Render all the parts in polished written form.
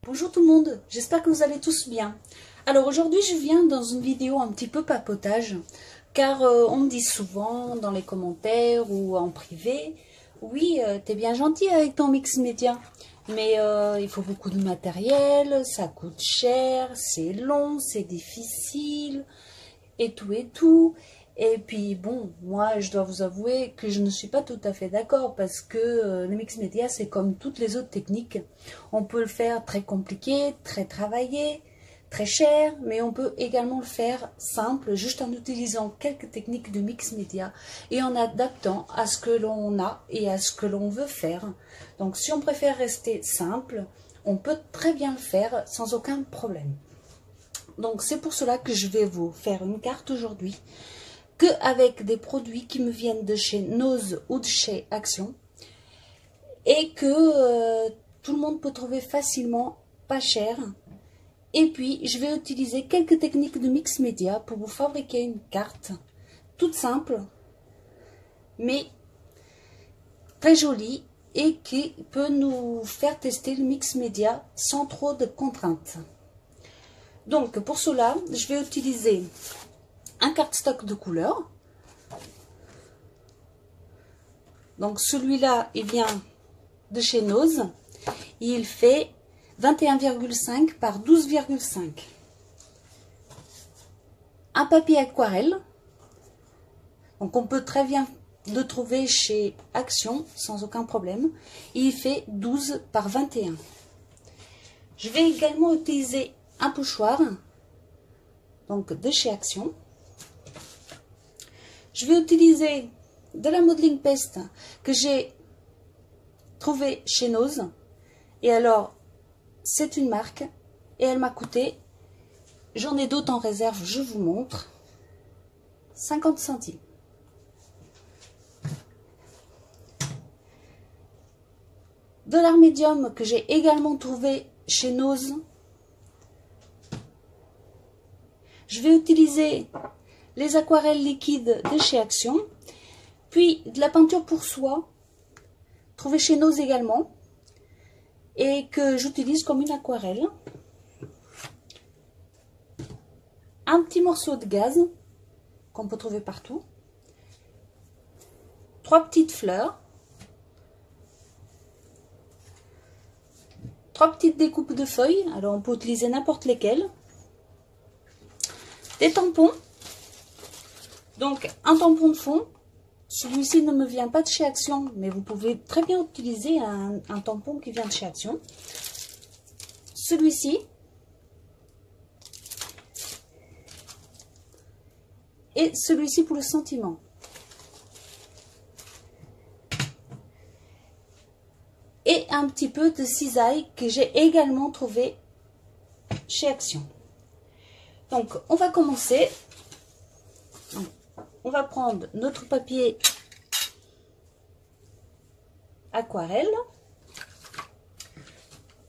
Bonjour tout le monde, j'espère que vous allez tous bien. Alors aujourd'hui je viens dans une vidéo un petit peu papotage, car on me dit souvent dans les commentaires ou en privé, oui t'es bien gentil avec ton mix média, mais il faut beaucoup de matériel, ça coûte cher, c'est long, c'est difficile, et tout et tout. Et puis bon, moi je dois vous avouer que je ne suis pas tout à fait d'accord parce que le mix média c'est comme toutes les autres techniques. On peut le faire très compliqué, très travaillé, très cher, mais on peut également le faire simple, juste en utilisant quelques techniques de mix média et en adaptant à ce que l'on a et à ce que l'on veut faire. Donc si on préfère rester simple, on peut très bien le faire sans aucun problème. Donc c'est pour cela que je vais vous faire une carte aujourd'hui, qu'avec des produits qui me viennent de chez Nose ou de chez Action et que tout le monde peut trouver facilement, pas cher. Et puis je vais utiliser quelques techniques de mix média pour vous fabriquer une carte toute simple mais très jolie et qui peut nous faire tester le mix média sans trop de contraintes. Donc pour cela je vais utiliser un cardstock de couleur. Donc celui-là, il vient de chez Nose. Il fait 21,5 par 12,5. Un papier aquarelle. Donc on peut très bien le trouver chez Action sans aucun problème. Il fait 12 par 21. Je vais également utiliser un pochoir, donc de chez Action. Je vais utiliser de la modeling paste que j'ai trouvé chez Nose. Et alors, c'est une marque et elle m'a coûté, j'en ai d'autres en réserve, je vous montre, 50 centimes. De l'art médium que j'ai également trouvé chez Nose. Je vais utiliser les aquarelles liquides de chez Action, puis de la peinture pour soie, trouvée chez Nose également, et que j'utilise comme une aquarelle. Un petit morceau de gaze, qu'on peut trouver partout. 3 petites fleurs. 3 petites découpes de feuilles, alors on peut utiliser n'importe lesquelles. Des tampons. Donc un tampon de fond, celui-ci ne me vient pas de chez Action, mais vous pouvez très bien utiliser un tampon qui vient de chez Action. Celui-ci. Et celui-ci pour le sentiment. Et un petit peu de cisaille que j'ai également trouvé chez Action. Donc on va commencer. On va prendre notre papier aquarelle,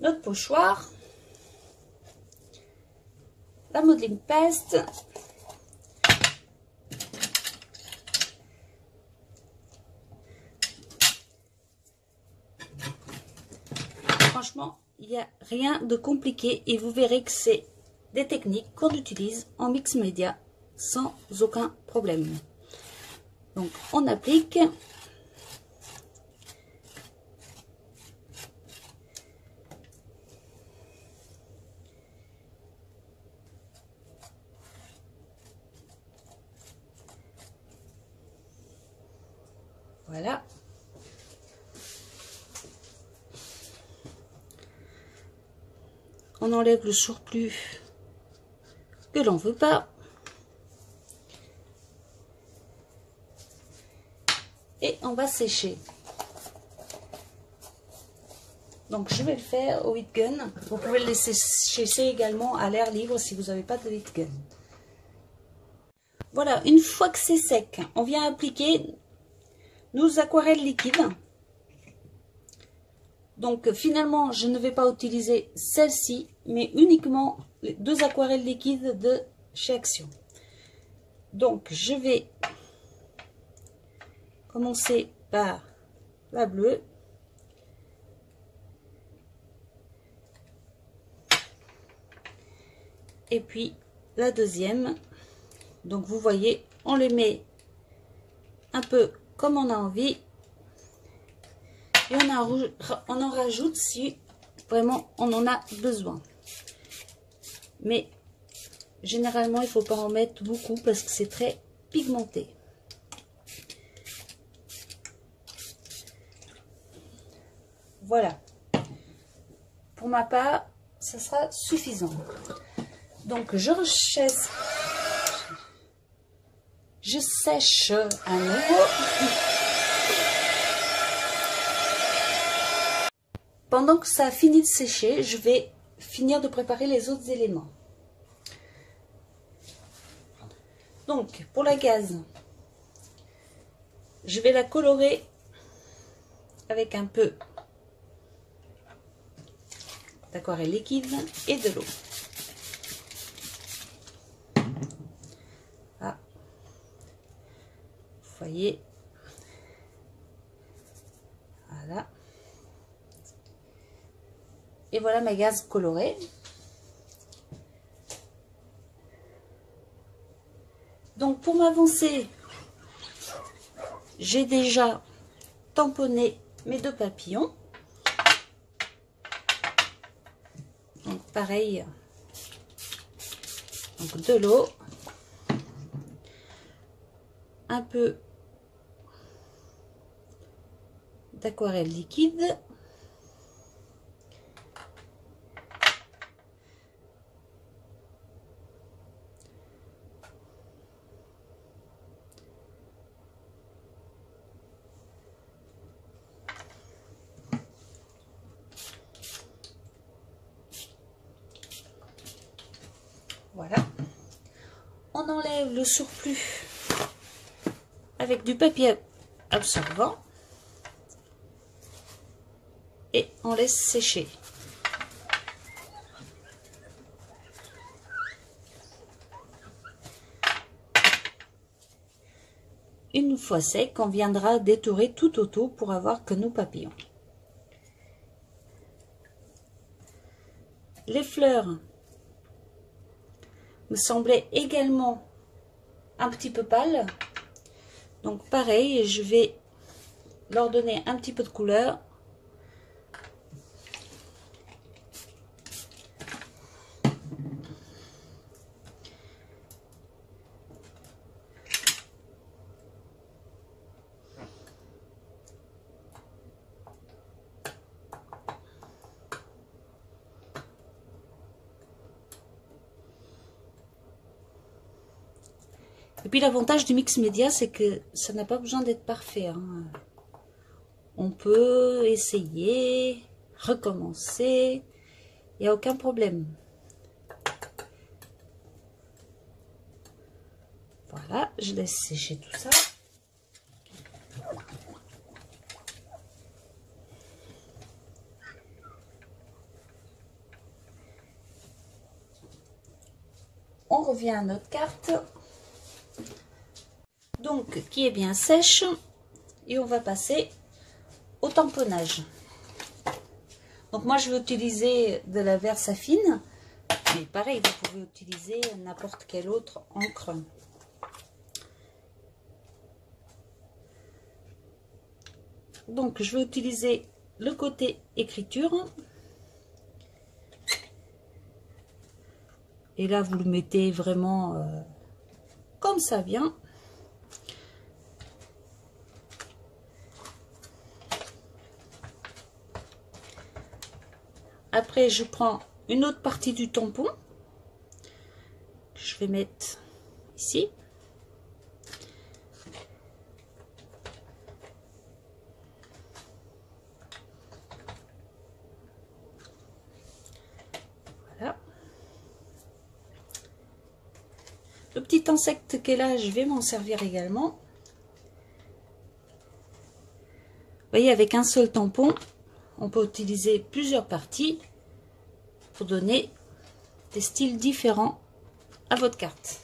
notre pochoir, la modeling paste, franchement il n'y a rien de compliqué et vous verrez que c'est des techniques qu'on utilise en mix média sans aucun problème. Donc on applique. Voilà. On enlève le surplus que l'on veut pas. Et on va sécher. Donc je vais le faire au heat gun. Vous pouvez le laisser sécher également à l'air libre si vous n'avez pas de heat gun. Voilà, une fois que c'est sec, on vient appliquer nos aquarelles liquides. Donc finalement, je ne vais pas utiliser celle-ci, mais uniquement les 2 aquarelles liquides de chez Action. Donc je vais commencer par la bleue. et puis la deuxième. Donc vous voyez, on les met un peu comme on a envie et on en rajoute si vraiment on en a besoin. Mais généralement il faut pas en mettre beaucoup parce que c'est très pigmenté. Voilà, pour ma part ça sera suffisant. Donc je sèche à nouveau. Pendant que ça a fini de sécher, je vais finir de préparer les autres éléments. Donc pour la gaze, je vais la colorer avec un peu d'aquarelle liquide et de l'eau. Ah, vous voyez, voilà. Et voilà ma gaze colorée. Donc pour m'avancer, j'ai déjà tamponné mes 2 papillons. Donc pareil, donc de l'eau, un peu d'aquarelle liquide, voilà. On enlève le surplus avec du papier absorbant et on laisse sécher. Une fois sec, on viendra détourer tout autour pour avoir que nos papillons. Les fleurs me semblaient également un petit peu pâles. Donc pareil, je vais leur donner un petit peu de couleur. Et puis l'avantage du mix média, c'est que ça n'a pas besoin d'être parfait, hein. On peut essayer, recommencer, il n'y a aucun problème. Voilà, je laisse sécher tout ça. On revient à notre carte. Donc qui est bien sèche, et on va passer au tamponnage. Donc moi je vais utiliser de la Versafine, mais pareil vous pouvez utiliser n'importe quelle autre encre. Donc je vais utiliser le côté écriture, et là vous le mettez vraiment comme ça vient. Après, je prends une autre partie du tampon que je vais mettre ici. Voilà. Le petit insecte qui est là, je vais m'en servir également. Vous voyez, avec un seul tampon, on peut utiliser plusieurs parties pour donner des styles différents à votre carte.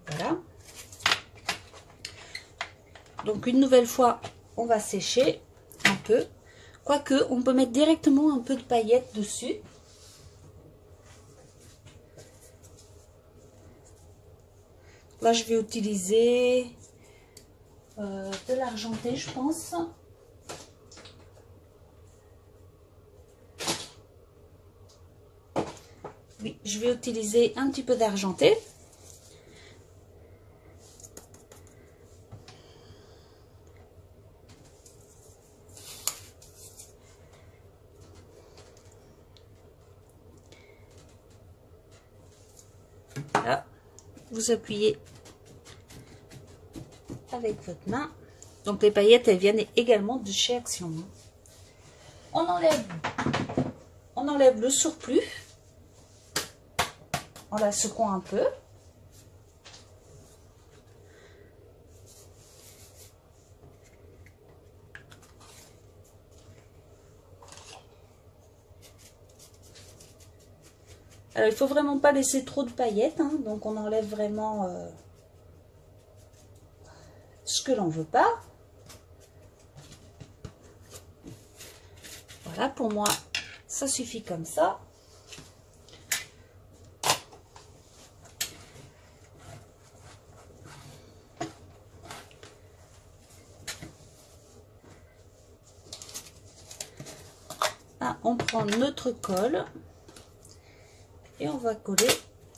Voilà. Donc une nouvelle fois, on va sécher un peu. Quoique, on peut mettre directement un peu de paillettes dessus. Là, je vais utiliser de l'argenté, je pense. Oui, je vais utiliser un petit peu d'argenté. Voilà, vous appuyez avec votre main. Donc les paillettes, elles viennent également de chez Action. On enlève le surplus en la secouant un peu. Alors, il faut vraiment pas laisser trop de paillettes, hein, donc on enlève vraiment ce que l'on veut pas. Voilà, pour moi, ça suffit comme ça. Ah, on prend notre colle et on va coller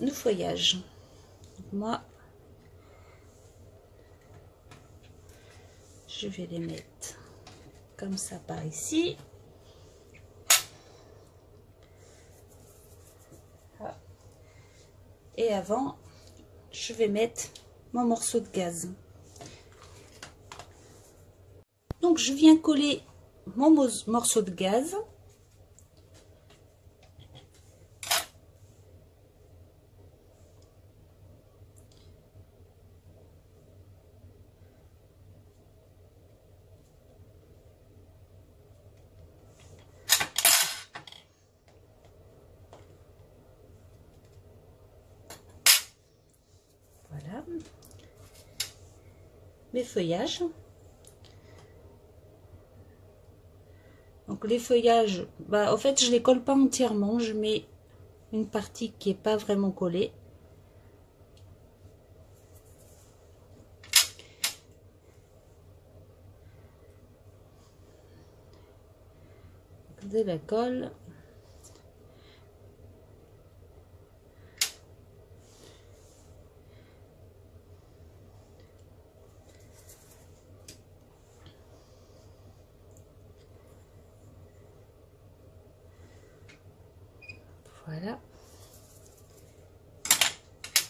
nos feuillages. Donc moi, je vais les mettre comme ça par ici. Et avant, je vais mettre mon morceau de gaze. Donc, je viens coller mon morceau de gaze. Voilà. Mes feuillages. Donc les feuillages, bah, en fait je les colle pas entièrement, je mets une partie qui est pas vraiment collée. De la colle. Voilà.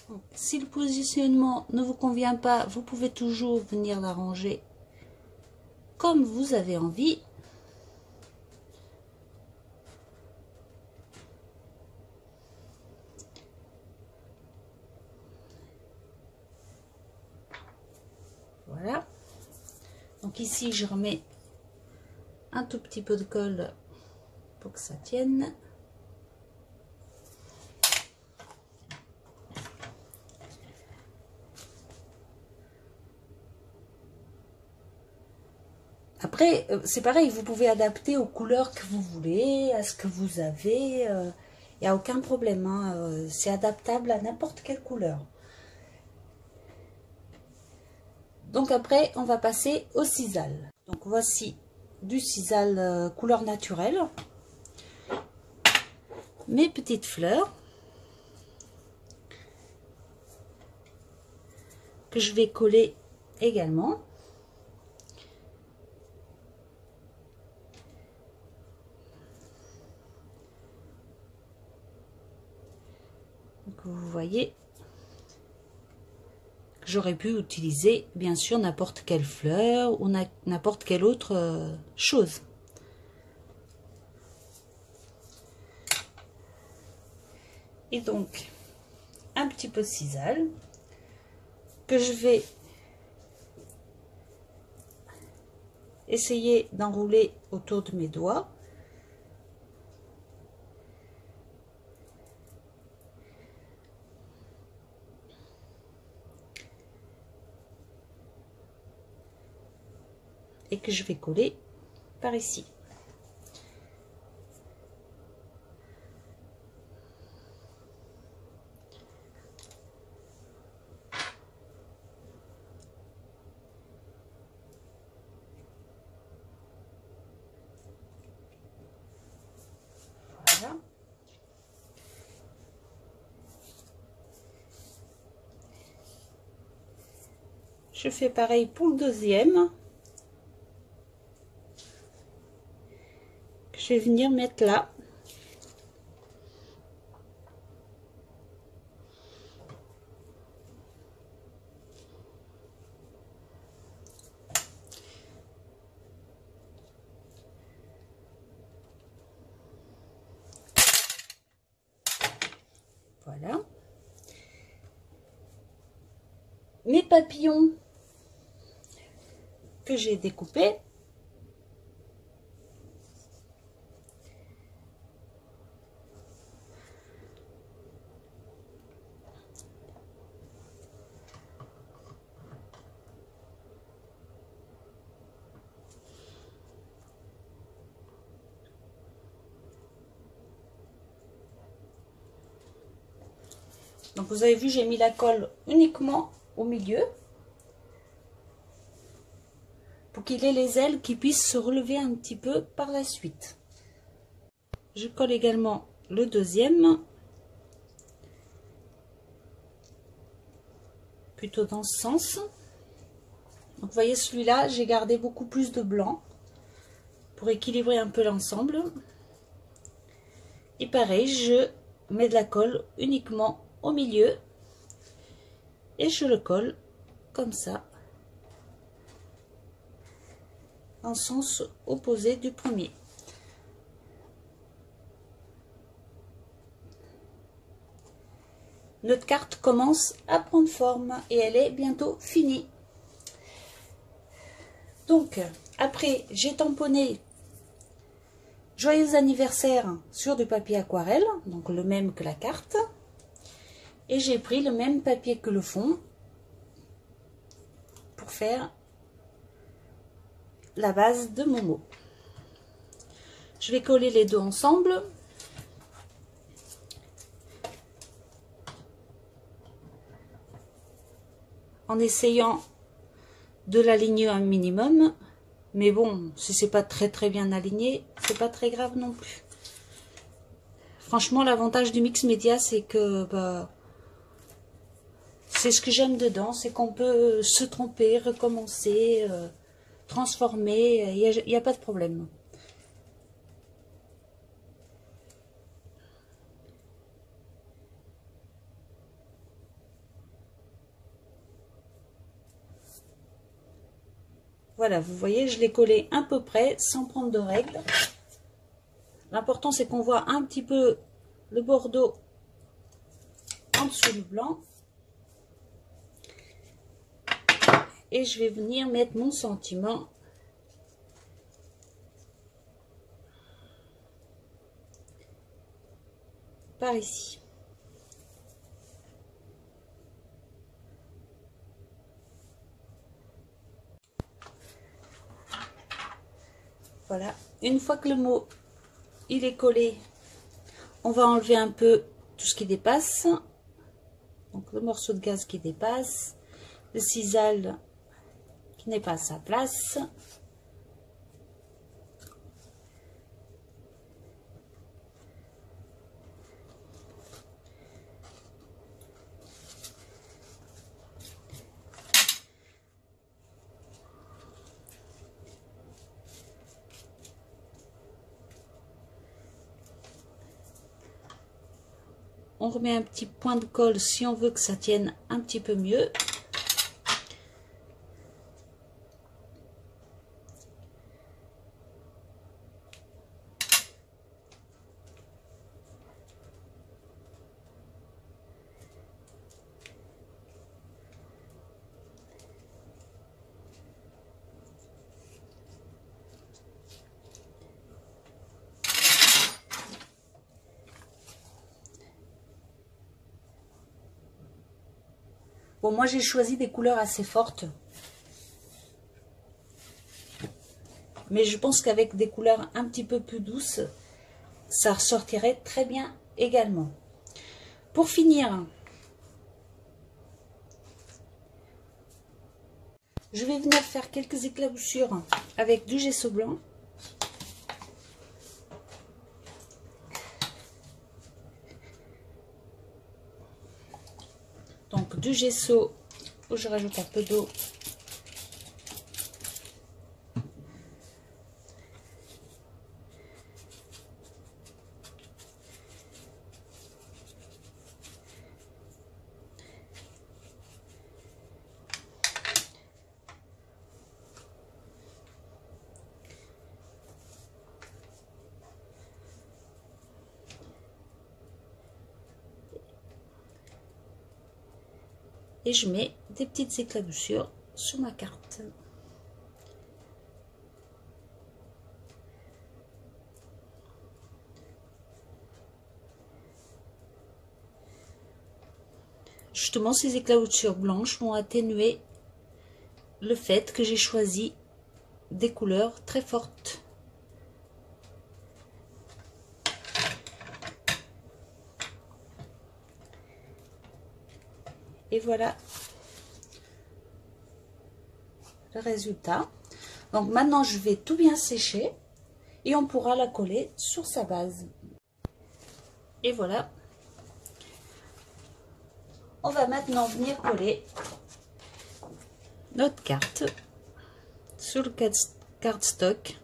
Donc, si le positionnement ne vous convient pas, vous pouvez toujours venir l'arranger comme vous avez envie. Voilà. Donc ici, je remets un tout petit peu de colle pour que ça tienne. Après, c'est pareil, vous pouvez adapter aux couleurs que vous voulez, à ce que vous avez. Il n'y a aucun problème, hein, c'est adaptable à n'importe quelle couleur. Donc après, on va passer au sisal. Donc voici du sisal couleur naturelle. Mes petites fleurs que je vais coller également. Donc vous voyez, j'aurais pu utiliser bien sûr n'importe quelle fleur ou n'importe quelle autre chose. Et donc un petit peu de sisal que je vais essayer d'enrouler autour de mes doigts. et que je vais coller par ici. Voilà. Je fais pareil pour le deuxième. Je vais venir mettre là. Voilà. Mes papillons que j'ai découpés. Donc vous avez vu, j'ai mis la colle uniquement au milieu pour qu'il ait les ailes qui puissent se relever un petit peu par la suite. Je colle également le deuxième, plutôt dans ce sens. Donc vous voyez, celui-là, j'ai gardé beaucoup plus de blanc pour équilibrer un peu l'ensemble. Et pareil, je mets de la colle uniquement au milieu et je le colle comme ça en sens opposé du premier. Notre carte commence à prendre forme et elle est bientôt finie. Donc après, j'ai tamponné joyeux anniversaire sur du papier aquarelle, donc le même que la carte. Et j'ai pris le même papier que le fond pour faire la base de Momo. Je vais coller les deux ensemble. En essayant de l'aligner un minimum. Mais bon, si c'est pas très bien aligné, c'est pas très grave non plus. Franchement, l'avantage du mix média, c'est que c'est ce que j'aime dedans, c'est qu'on peut se tromper, recommencer, transformer, il n'y a pas de problème. Voilà, vous voyez, je l'ai collé à peu près sans prendre de règles. L'important, c'est qu'on voit un petit peu le bordeaux en dessous du blanc. Et je vais venir mettre mon sentiment par ici. Voilà, une fois que le mot il est collé, on va enlever un peu tout ce qui dépasse. Donc le morceau de gaze qui dépasse, le cisaille qui n'est pas à sa place. On remet un petit point de colle si on veut que ça tienne un petit peu mieux. Bon, moi j'ai choisi des couleurs assez fortes. Mais je pense qu'avec des couleurs un petit peu plus douces, ça ressortirait très bien également. Pour finir, je vais venir faire quelques éclaboussures avec du gesso blanc. Donc du gesso où je rajoute un peu d'eau. Et je mets des petites éclaboussures sur ma carte. Justement, ces éclaboussures blanches vont atténuer le fait que j'ai choisi des couleurs très fortes. Et voilà le résultat. Donc maintenant je vais tout bien sécher et on pourra la coller sur sa base. Et voilà. On va maintenant venir coller notre carte sur le cardstock.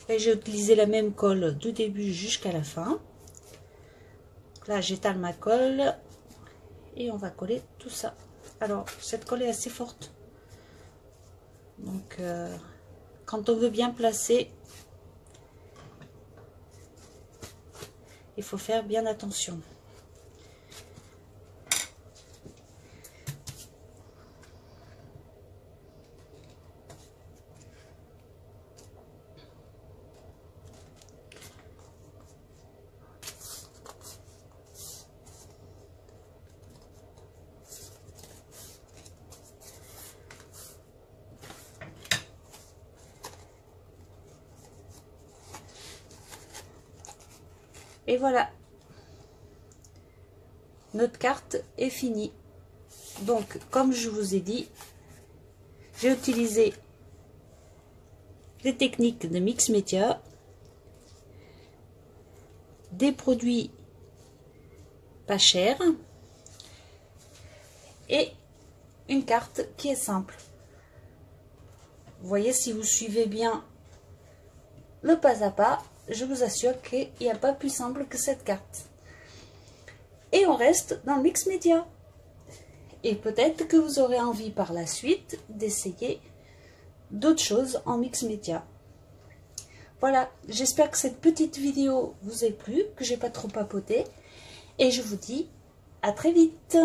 Et j'ai utilisé la même colle du début jusqu'à la fin. Là, j'étale ma colle et on va coller tout ça. Alors, cette colle est assez forte. Donc, quand on veut bien placer, il faut faire bien attention. Et voilà, notre carte est finie. Donc, comme je vous ai dit, j'ai utilisé les techniques de Mix Media, des produits pas chers et une carte qui est simple. Vous voyez, si vous suivez bien le pas à pas, je vous assure qu'il n'y a pas plus simple que cette carte. Et on reste dans le Mix Media. Et peut-être que vous aurez envie par la suite d'essayer d'autres choses en Mix Media. Voilà, j'espère que cette petite vidéo vous a plu, que j'ai pas trop papoté. Et je vous dis à très vite.